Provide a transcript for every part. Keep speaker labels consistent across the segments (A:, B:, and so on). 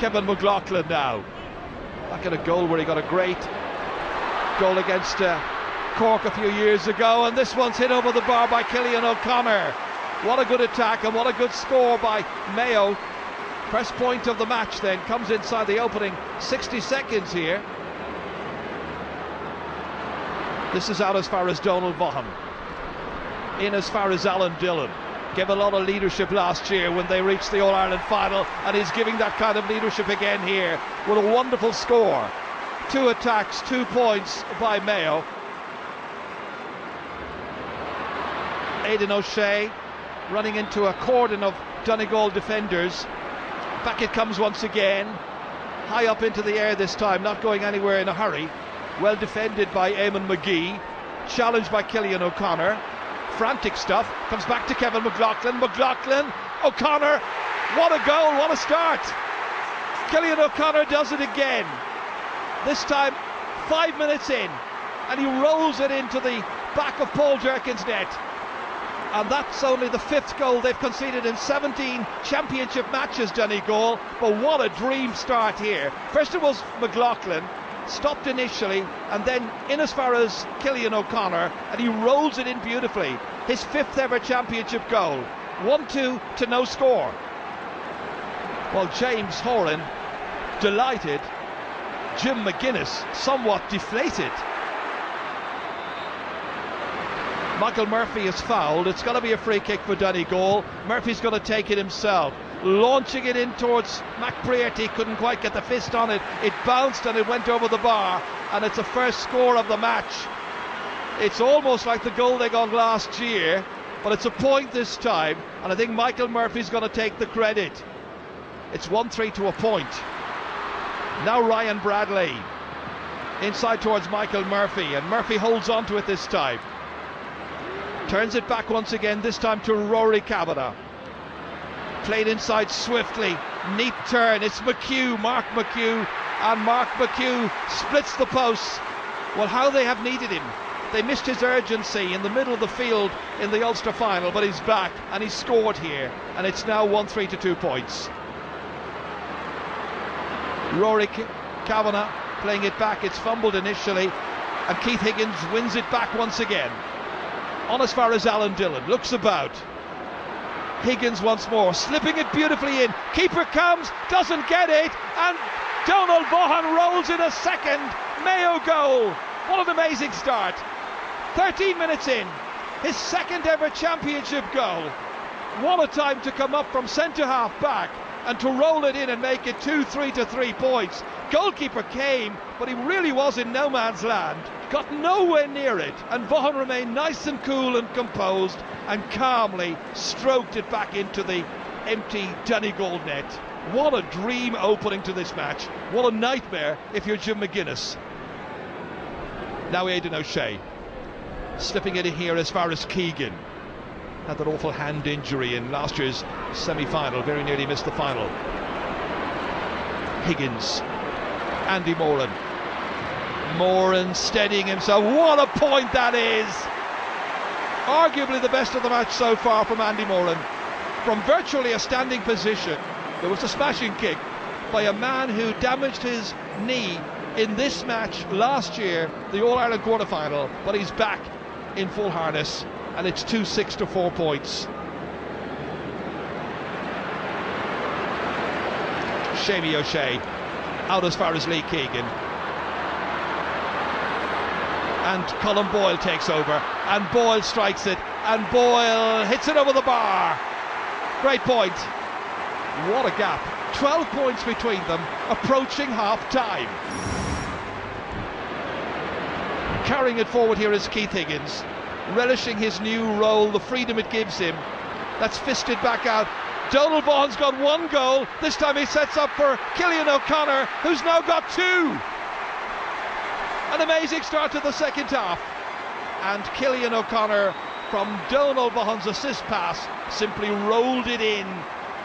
A: Kevin McLaughlin now. Back at a goal where he got a great goal against Cork a few years ago, and this one's hit over the bar by Cillian O'Connor. What a good attack and what a good score by Mayo. First point of the match then comes inside the opening 60 seconds here. This is out as far as Donald Vaughan, in as far as Alan Dillon. Gave a lot of leadership last year when they reached the All-Ireland final, and he's giving that kind of leadership again here with a wonderful score. 2 attacks, 2 points by Mayo. Aidan O'Shea running into a cordon of Donegal defenders. Back it comes once again, high up into the air this time, not going anywhere in a hurry. Well defended by Eamon McGee, challenged by Cillian O'Connor. Frantic stuff, comes back to Kevin McLaughlin. O'Connor, what a goal, what a start. Cillian O'Connor does it again, this time 5 minutes in, and he rolls it into the back of Paul Jerkin's net. And that's only the 5th goal they've conceded in 17 championship matches, Donegal. But what a dream start here. First it was McLaughlin, stopped initially, and then in as far as Cillian O'Connor, and he rolls it in beautifully. His 5th ever championship goal. 1-2 to no score. Well, James Horan delighted, Jim McGuinness somewhat deflated. Michael Murphy is fouled. It's going to be a free kick for Donegal. Murphy's going to take it himself, launching it in towards McBrearty. Couldn't quite get the fist on it. It bounced and it went over the bar, and it's the first score of the match. It's almost like the goal they got last year, but it's a point this time, and I think Michael Murphy's going to take the credit. It's 1-3 to a point. Now Ryan Bradley inside towards Michael Murphy, and Murphy holds on to it this time. Turns it back once again, this time to Rory Kavanagh. Played inside swiftly, neat turn. It's McHugh, Mark McHugh, and Mark McHugh splits the posts. Well, how they have needed him. They missed his urgency in the middle of the field in the Ulster final, but he's back and he's scored here, and it's now 1-3 to 2 points. Rory Kavanagh playing it back. It's fumbled initially, and Keith Higgins wins it back once again. On as far as Alan Dillon, looks about. Higgins once more, slipping it beautifully in. Keeper comes, doesn't get it, and Donald Vaughan rolls in a second. Mayo goal. What an amazing start. 13 minutes in, his 2nd ever championship goal. What a time to come up from centre half back and to roll it in and make it 2-3 to 3 points. Goalkeeper came, but he really was in no man's land. Got nowhere near it, and Vaughan remained nice and cool and composed and calmly stroked it back into the empty Donegal net. What a dream opening to this match. What a nightmare if you're Jim McGuinness. Now Aidan O'Shea, slipping it in here as far as Keegan. Had that awful hand injury in last year's semi-final, very nearly missed the final. Higgins, Andy Moran. Moran steadying himself. What a point that is! Arguably the best of the match so far from Andy Moran. From virtually a standing position, there was a smashing kick by a man who damaged his knee in this match last year, the All-Ireland quarter-final, but he's back in full harness, and it's 2-6 to 4 points. Shamey O'Shea out as far as Lee Keegan, and Colin Boyle takes over, and Boyle strikes it, and Boyle hits it over the bar. Great point. What a gap. 12 points between them, approaching half-time. Carrying it forward here is Keith Higgins, relishing his new role, the freedom it gives him. That's fisted back out. Donald Vaughan's got 1 goal. This time he sets up for Cillian O'Connor, who's now got 2. An amazing start to the second half. And Cillian O'Connor, from Donald Vaughan's assist pass, simply rolled it in.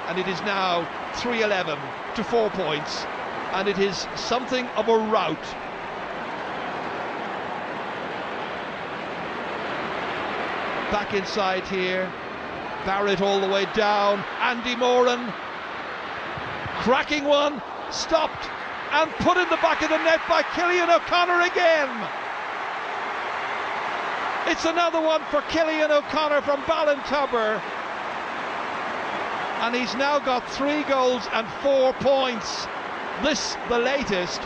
A: And it is now 3-11 to 4 points. And it is something of a rout. Back inside here, Barrett all the way down, Andy Moran cracking one, stopped and put in the back of the net by Cillian O'Connor again. It's another one for Cillian O'Connor from Ballintubber, and he's now got 3 goals and 4 points. This the latest,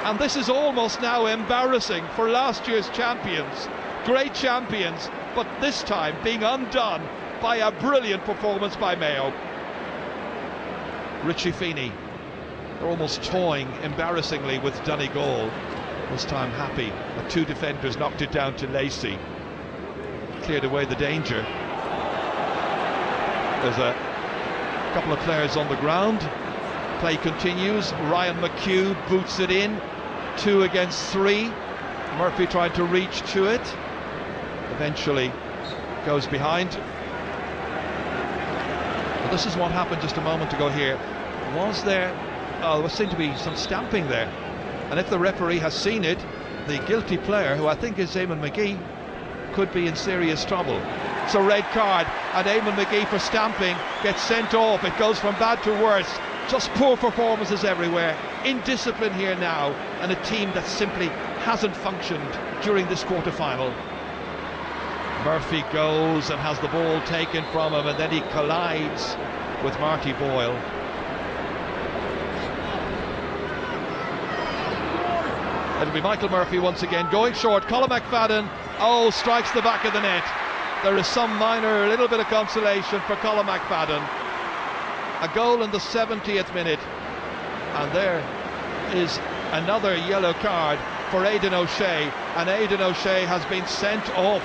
A: and this is almost now embarrassing for last year's champions, great champions, but this time being undone by a brilliant performance by Mayo. Richie Feeney, they're almost toying embarrassingly with Donegal. This time happy that 2 defenders knocked it down to Lacey, cleared away the danger. There's a couple of players on the ground. Play continues. Ryan McHugh boots it in. 2 against 3. Murphy tried to reach to it. Eventually goes behind. Well, this is what happened just a moment ago here. Was there... Oh, there seemed to be some stamping there. And if the referee has seen it, the guilty player, who I think is Eamon McGee, could be in serious trouble. It's a red card, and Eamon McGee for stamping gets sent off. It goes from bad to worse. Just poor performances everywhere. Indiscipline here now, and a team that simply hasn't functioned during this quarter-final. Murphy goes and has the ball taken from him, and then he collides with Marty Boyle. It'll be Michael Murphy once again going short. Colin McFadden, strikes the back of the net. There is some minor little bit of consolation for Colin McFadden. A goal in the 70th minute, and there is another yellow card for Aidan O'Shea, and Aidan O'Shea has been sent off.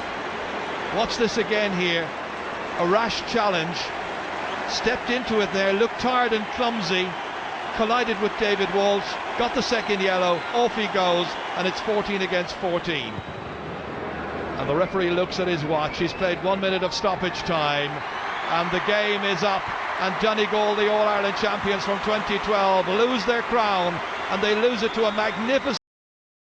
A: Watch this again here. A rash challenge, stepped into it there, looked tired and clumsy, collided with David Walsh, got the second yellow, off he goes, and it's 14 against 14. And the referee looks at his watch. He's played 1 minute of stoppage time, and the game is up. And Donegal, the All-Ireland champions from 2012, lose their crown, and they lose it to a magnificent